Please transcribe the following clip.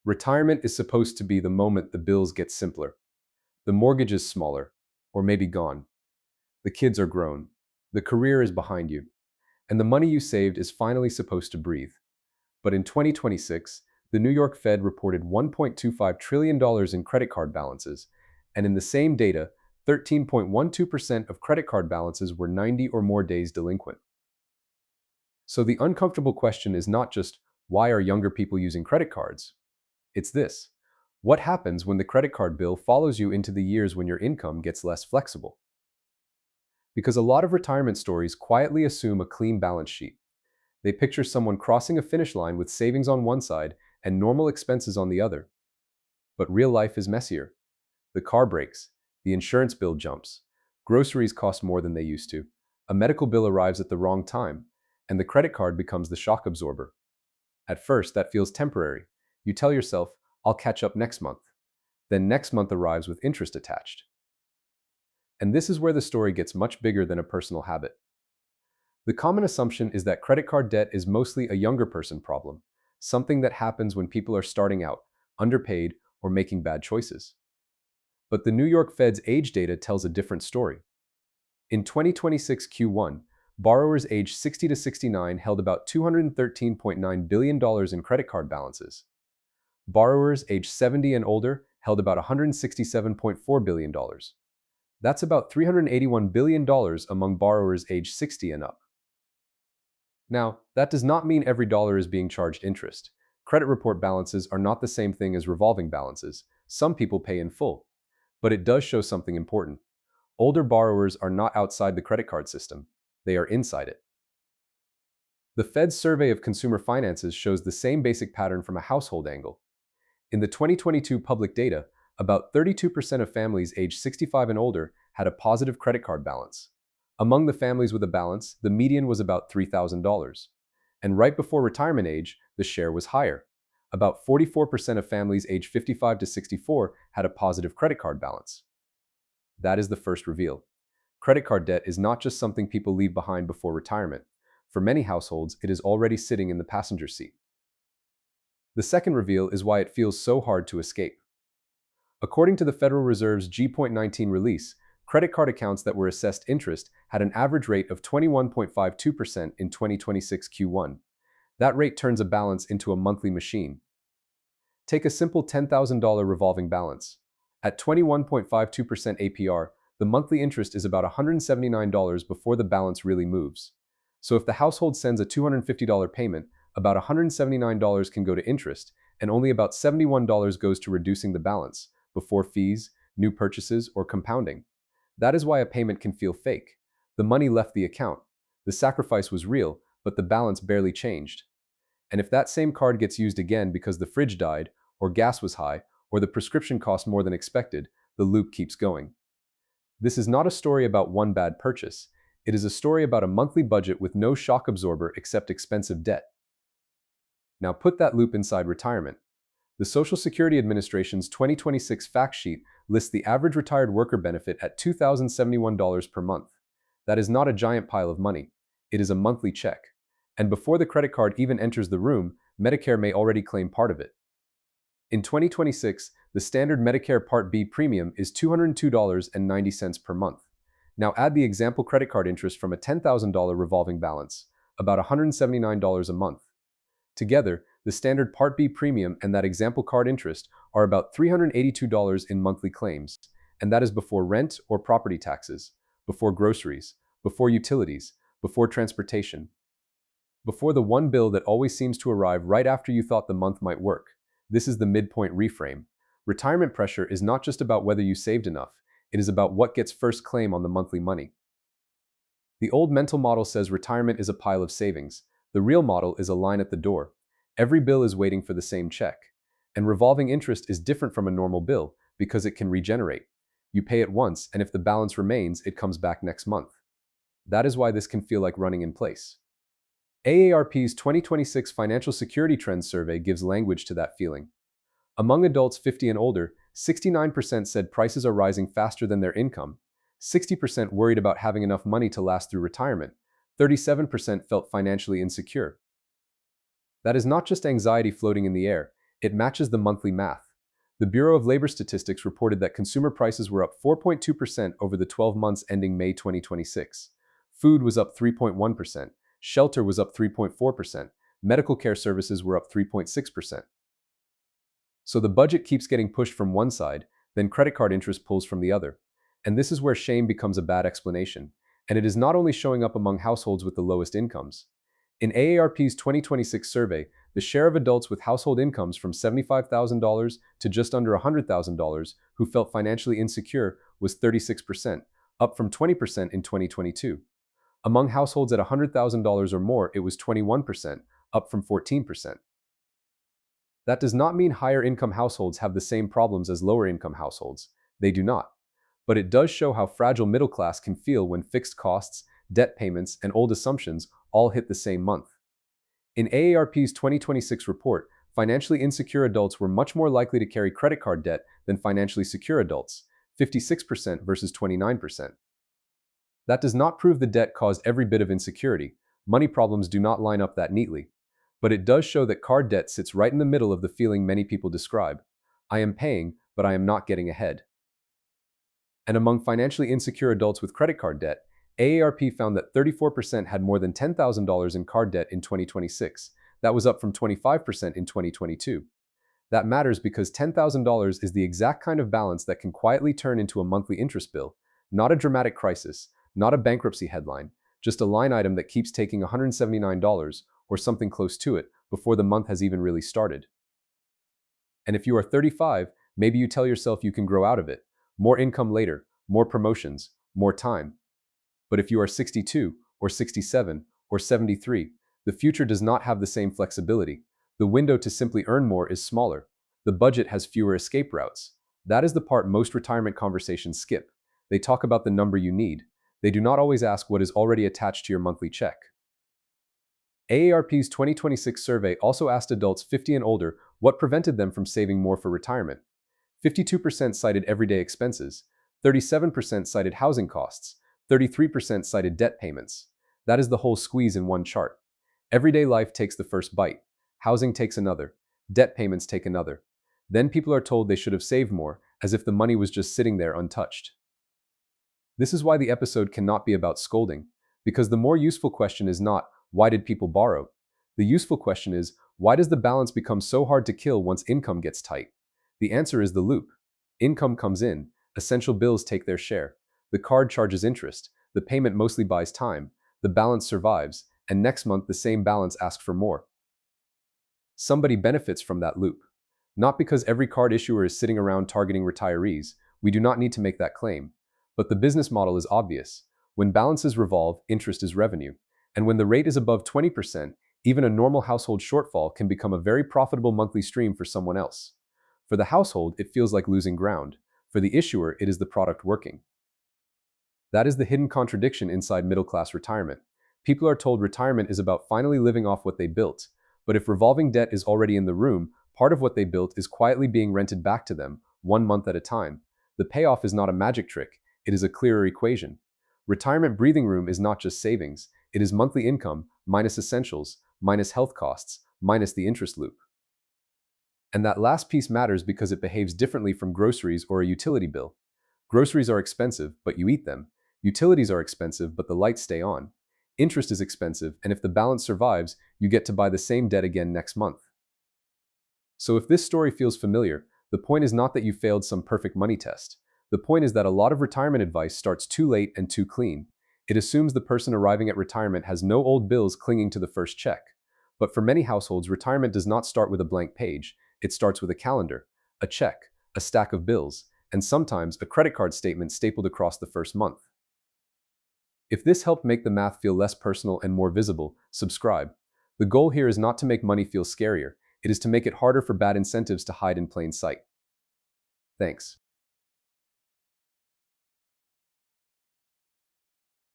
Retirement is supposed to be the moment the bills get simpler, the mortgage is smaller, or maybe gone. The kids are grown, the career is behind you, and the money you saved is finally supposed to breathe. But in 2026, the New York Fed reported $1.25 trillion in credit card balances, and in the same data, 13.12% of credit card balances were 90 or more days delinquent. So the uncomfortable question is not just, why are younger people using credit cards? It's this: what happens when the credit card bill follows you into the years when your income gets less flexible? Because a lot of retirement stories quietly assume a clean balance sheet. They picture someone crossing a finish line with savings on one side and normal expenses on the other. But real life is messier. The car breaks, the insurance bill jumps, groceries cost more than they used to, a medical bill arrives at the wrong time, and the credit card becomes the shock absorber. At first, that feels temporary. You tell yourself, I'll catch up next month. Then next month arrives with interest attached. And this is where the story gets much bigger than a personal habit. The common assumption is that credit card debt is mostly a younger person problem, something that happens when people are starting out, underpaid, or making bad choices. But the New York Fed's age data tells a different story. In 2026 Q1, borrowers aged 60 to 69 held about $213.9 billion in credit card balances. Borrowers aged 70 and older held about $167.4 billion. That's about $381 billion among borrowers aged 60 and up. Now, that does not mean every dollar is being charged interest. Credit report balances are not the same thing as revolving balances. Some people pay in full. But it does show something important. Older borrowers are not outside the credit card system. They are inside it. The Fed's survey of consumer finances shows the same basic pattern from a household angle. In the 2022 public data, about 32% of families aged 65 and older had a positive credit card balance. Among the families with a balance, the median was about $3,000. And right before retirement age, the share was higher. About 44% of families aged 55 to 64 had a positive credit card balance. That is the first reveal. Credit card debt is not just something people leave behind before retirement. For many households, it is already sitting in the passenger seat. The second reveal is why it feels so hard to escape. According to the Federal Reserve's G.19 release, credit card accounts that were assessed interest had an average rate of 21.52% in 2026 Q1. That rate turns a balance into a monthly machine. Take a simple $10,000 revolving balance. At 21.52% APR, the monthly interest is about $179 before the balance really moves. So if the household sends a $250 payment, about $179 can go to interest, and only about $71 goes to reducing the balance, before fees, new purchases, or compounding. That is why a payment can feel fake. The money left the account. The sacrifice was real, but the balance barely changed. And if that same card gets used again because the fridge died, or gas was high, or the prescription cost more than expected, the loop keeps going. This is not a story about one bad purchase. It is a story about a monthly budget with no shock absorber except expensive debt. Now put that loop inside retirement. The Social Security Administration's 2026 fact sheet lists the average retired worker benefit at $2,071 per month. That is not a giant pile of money. It is a monthly check. And before the credit card even enters the room, Medicare may already claim part of it. In 2026, the standard Medicare Part B premium is $202.90 per month. Now add the example credit card interest from a $10,000 revolving balance, about $179 a month. Together, the standard Part B premium and that example card interest are about $382 in monthly claims, and that is before rent or property taxes, before groceries, before utilities, before transportation, before the one bill that always seems to arrive right after you thought the month might work. This is the midpoint reframe. Retirement pressure is not just about whether you saved enough, it is about what gets first claim on the monthly money. The old mental model says retirement is a pile of savings. The real model is a line at the door. Every bill is waiting for the same check. And revolving interest is different from a normal bill because it can regenerate. You pay it once, and if the balance remains, it comes back next month. That is why this can feel like running in place. AARP's 2026 Financial Security Trends Survey gives language to that feeling. Among adults 50 and older, 69% said prices are rising faster than their income, 60% worried about having enough money to last through retirement, 37% felt financially insecure. That is not just anxiety floating in the air, It matches the monthly math. The Bureau of Labor Statistics reported that consumer prices were up 4.2% over the 12 months ending May 2026. Food was up 3.1%, shelter was up 3.4%, medical care services were up 3.6%. So the budget keeps getting pushed from one side, then credit card interest pulls from the other. And this is where shame becomes a bad explanation. And it is not only showing up among households with the lowest incomes. In AARP's 2026 survey, the share of adults with household incomes from $75,000 to just under $100,000 who felt financially insecure was 36%, up from 20% in 2022. Among households at $100,000 or more, it was 21%, up from 14%. That does not mean higher income households have the same problems as lower income households. They do not. But it does show how fragile middle class can feel when fixed costs, debt payments, and old assumptions all hit the same month. In AARP's 2026 report, financially insecure adults were much more likely to carry credit card debt than financially secure adults, 56% versus 29%. That does not prove the debt caused every bit of insecurity. Money problems do not line up that neatly. But it does show that card debt sits right in the middle of the feeling many people describe. I am paying, but I am not getting ahead. And among financially insecure adults with credit card debt, AARP found that 34% had more than $10,000 in card debt in 2026. That was up from 25% in 2022. That matters because $10,000 is the exact kind of balance that can quietly turn into a monthly interest bill, not a dramatic crisis, not a bankruptcy headline, just a line item that keeps taking $179 or something close to it before the month has even really started. And if you are 35, maybe you tell yourself you can grow out of it. More income later, more promotions, more time. But if you are 62, or 67, or 73, the future does not have the same flexibility. The window to simply earn more is smaller. The budget has fewer escape routes. That is the part most retirement conversations skip. They talk about the number you need. They do not always ask what is already attached to your monthly check. AARP's 2026 survey also asked adults 50 and older what prevented them from saving more for retirement. 52% cited everyday expenses, 37% cited housing costs, 33% cited debt payments. That is the whole squeeze in one chart. Everyday life takes the first bite, housing takes another, debt payments take another. Then people are told they should have saved more, as if the money was just sitting there untouched. This is why the episode cannot be about scolding, because the more useful question is not, why did people borrow? The useful question is, why does the balance become so hard to kill once income gets tight? The answer is the loop. Income comes in, essential bills take their share, the card charges interest, the payment mostly buys time, the balance survives, and next month the same balance asks for more. Somebody benefits from that loop. Not because every card issuer is sitting around targeting retirees, we do not need to make that claim. But the business model is obvious. When balances revolve, interest is revenue. And when the rate is above 20%, even a normal household shortfall can become a very profitable monthly stream for someone else. For the household, it feels like losing ground. For the issuer, it is the product working. That is the hidden contradiction inside middle-class retirement. People are told retirement is about finally living off what they built. But if revolving debt is already in the room, part of what they built is quietly being rented back to them, 1 month at a time. The payoff is not a magic trick. It is a clearer equation. Retirement breathing room is not just savings. It is monthly income, minus essentials, minus health costs, minus the interest loop. And that last piece matters because it behaves differently from groceries or a utility bill. Groceries are expensive, but you eat them. Utilities are expensive, but the lights stay on. Interest is expensive, and if the balance survives, you get to buy the same debt again next month. So if this story feels familiar, the point is not that you failed some perfect money test. The point is that a lot of retirement advice starts too late and too clean. It assumes the person arriving at retirement has no old bills clinging to the first check. But for many households, retirement does not start with a blank page. It starts with a calendar, a check, a stack of bills, and sometimes a credit card statement stapled across the first month. If this helped make the math feel less personal and more visible, subscribe. The goal here is not to make money feel scarier. It is to make it harder for bad incentives to hide in plain sight. Thanks.